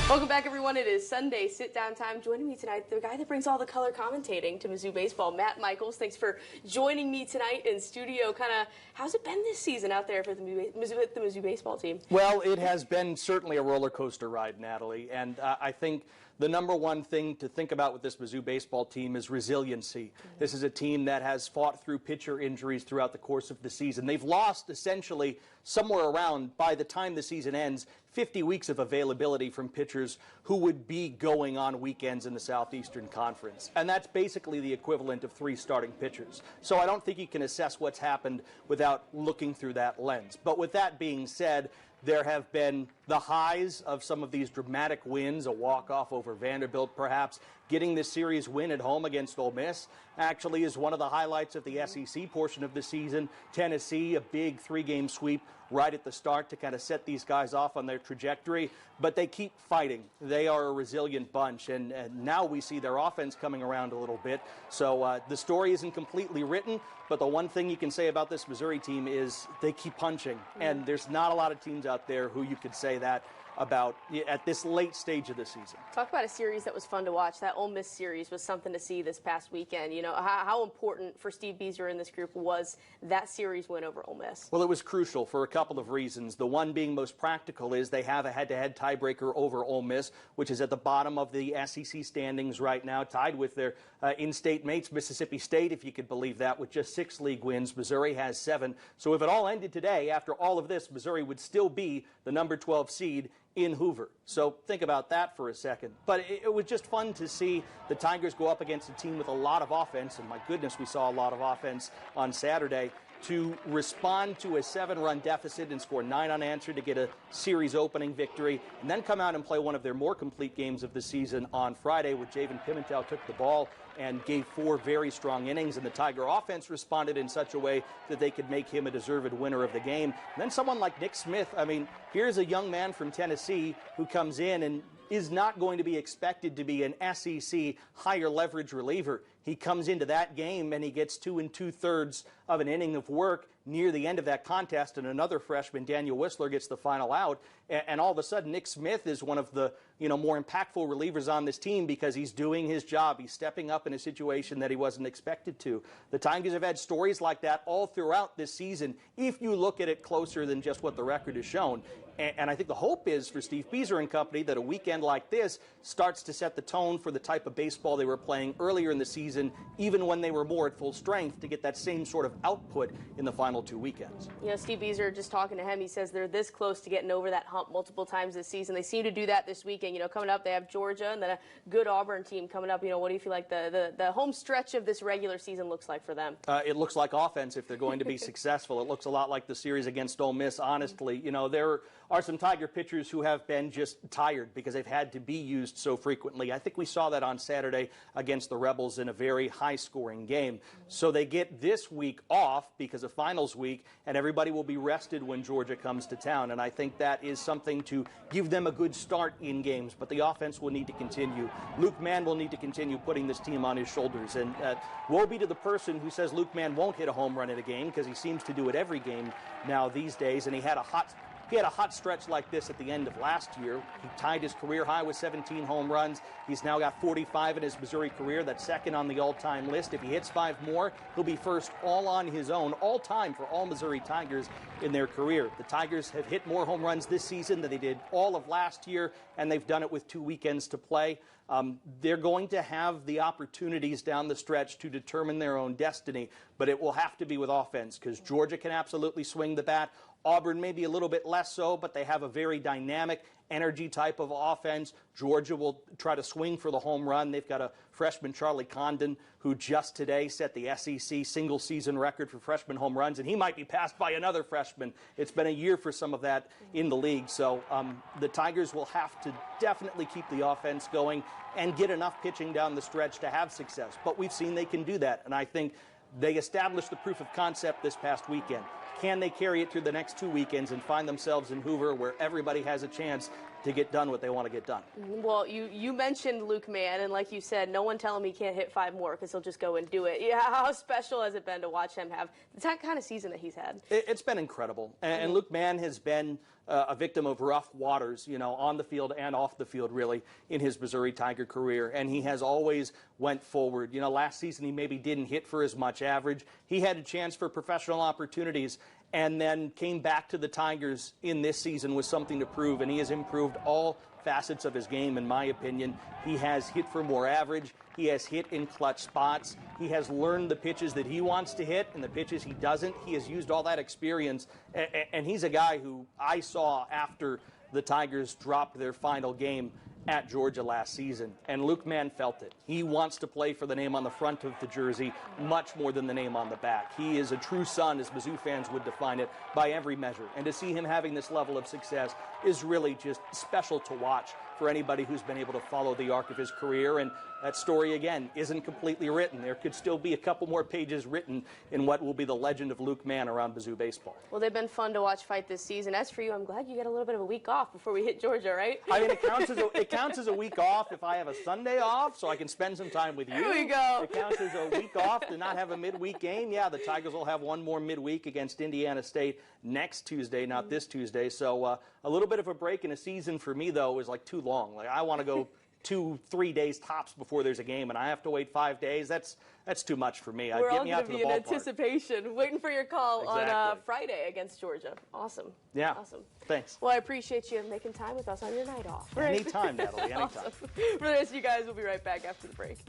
Welcome back, everyone. It is Sunday sit-down time. Joining me tonight, the guy that brings all the color commentating to Mizzou baseball, Matt Michaels. Thanks for joining me tonight in studio. How's it been this season out there for the Mizzou baseball team? Well, it has been certainly a roller coaster ride, Natalie, and I think the number one thing to think about with this Mizzou baseball team is resiliency. This is a team that has fought through pitcher injuries throughout the course of the season. They've lost essentially somewhere around, by the time the season ends, 50 weeks of availability from pitchers who would be going on weekends in the Southeastern Conference. And that's basically the equivalent of 3 starting pitchers. So I don't think you can assess what's happened without looking through that lens. But with that being said, there have been the highs of some of these dramatic wins, a walk-off over Vanderbilt perhaps. Getting this series win at home against Ole Miss actually is one of the highlights of the SEC portion of the season. Tennessee, a big 3-game sweep right at the start to kind of set these guys off on their trajectory. But they keep fighting. They are a resilient bunch, and now we see their offense coming around a little bit. So the story isn't completely written, but the one thing you can say about this Missouri team is they keep punching. And there's not a lot of teams out there who you could say that about at this late stage of the season. Talk about a series that was fun to watch. That Ole Miss series was something to see this past weekend. You know, how important for Steve Beazer and this group was that series win over Ole Miss? Well, it was crucial for a couple of reasons. The one being most practical is they have a head-to-head tiebreaker over Ole Miss, which is at the bottom of the SEC standings right now, tied with their in-state mates, Mississippi State, if you could believe that, with just 6 league wins. Missouri has 7. So if it all ended today, after all of this, Missouri would still be the number 12 seed in Hoover. So think about that for a second. But it was just fun to see the Tigers go up against a team with a lot of offense, and my goodness, we saw a lot of offense on Saturday, to respond to a 7-run deficit and score 9 unanswered to get a series opening victory, and then come out and play one of their more complete games of the season on Friday, where Javen Pimentel took the ball and gave 4 very strong innings, and the Tiger offense responded in such a way that they could make him a deserved winner of the game. And then someone like Nick Smith, I mean, here's a young man from Tennessee who comes in and is not going to be expected to be an SEC higher leverage reliever. He comes into that game and he gets 2 2/3 of an inning of work near the end of that contest, and another freshman, Daniel Whistler, gets the final out, and all of a sudden Nick Smith is one of the more impactful relievers on this team because he's doing his job. He's stepping up in a situation that he wasn't expected to. The Tigers have had stories like that all throughout this season if you look at it closer than just what the record has shown. And I think the hope is for Steve Beazer and company that a weekend like this starts to set the tone for the type of baseball they were playing earlier in the season, even when they were more at full strength, to get that same sort of output in the final 2 weekends. You know, Steve Beazer, just talking to him, he says they're this close to getting over that hump multiple times this season. They seem to do that this weekend. You know, coming up, they have Georgia and then a good Auburn team coming up. You know, what do you feel like the home stretch of this regular season looks like for them? It looks like offense if they're going to be successful. It looks a lot like the series against Ole Miss, honestly. You know, there are some Tiger pitchers who have been just tired because they've had to be used so frequently. I think we saw that on Saturday against the Rebels in a very high-scoring game. So they get this week off because of finals week, and everybody will be rested when Georgia comes to town. And I think that is something to give them a good start in games. But the offense will need to continue. Luke Mann will need to continue putting this team on his shoulders. And woe be to the person who says Luke Mann won't hit a home run in a game, because he seems to do it every game now these days. And he had a hot stretch like this at the end of last year. He tied his career high with 17 home runs. He's now got 45 in his Missouri career. That's second on the all-time list. If he hits 5 more, he'll be first all on his own, all-time for all Missouri Tigers in their career. The Tigers have hit more home runs this season than they did all of last year, and they've done it with 2 weekends to play. They're going to have the opportunities down the stretch to determine their own destiny, but it will have to be with offense, because Georgia can absolutely swing the bat. Auburn maybe a little bit less so, but they have a very dynamic energy type of offense. Georgia will try to swing for the home run. They've got a freshman, Charlie Condon, who just today set the SEC single-season record for freshman home runs, and he might be passed by another freshman. It's been a year for some of that in the league. So the Tigers will have to definitely keep the offense going and get enough pitching down the stretch to have success. But we've seen they can do that, and I think they established the proof of concept this past weekend. Can they carry it through the next 2 weekends and find themselves in Hoover, where everybody has a chance to get done what they want to get done? Well, you mentioned Luke Mann, and like you said, no one tell him he can't hit 5 more, because he'll just go and do it. Yeah, how special has it been to watch him have the kind of season that he's had? It's been incredible. And Luke Mann has been a victim of rough waters, you know, on the field and off the field, really, in his Missouri Tiger career. And he has always went forward. You know, last season he maybe didn't hit for as much average. He had a chance for professional opportunities and then came back to the Tigers in this season with something to prove, and he has improved all facets of his game, in my opinion. He has hit for more average. He has hit in clutch spots. He has learned the pitches that he wants to hit and the pitches he doesn't. He has used all that experience, and he's a guy who I saw after the Tigers dropped their final game at Georgia last season, and Luke Mann felt it. He wants to play for the name on the front of the jersey much more than the name on the back. He is a true son, as Mizzou fans would define it, by every measure. And to see him having this level of success is really just special to watch for anybody who's been able to follow the arc of his career. And that story, again, isn't completely written. There could still be a couple more pages written in what will be the legend of Luke Mann around Mizzou baseball. Well, they've been fun to watch fight this season. As for you, I'm glad you get a little bit of a week off before we hit Georgia, right? I mean, it counts as a week off if I have a Sunday off, so I can spend some time with you. There we go. It counts as a week off to not have a midweek game. Yeah, the Tigers will have one more midweek against Indiana State next Tuesday, not this Tuesday. So a little bit of a break in a season for me, though, is like too long. Like, I want to go 2-3 days tops before there's a game, and I have to wait 5 days. That's too much for me. We're Get all me going out to to be the in ballpark. anticipation, waiting for your call on Exactly. Friday against Georgia. Awesome. Yeah. Awesome. Thanks. Well, I appreciate you making time with us on your night off. Right? Anytime, Natalie. Anytime. Awesome. For the rest of you guys, we'll be right back after the break.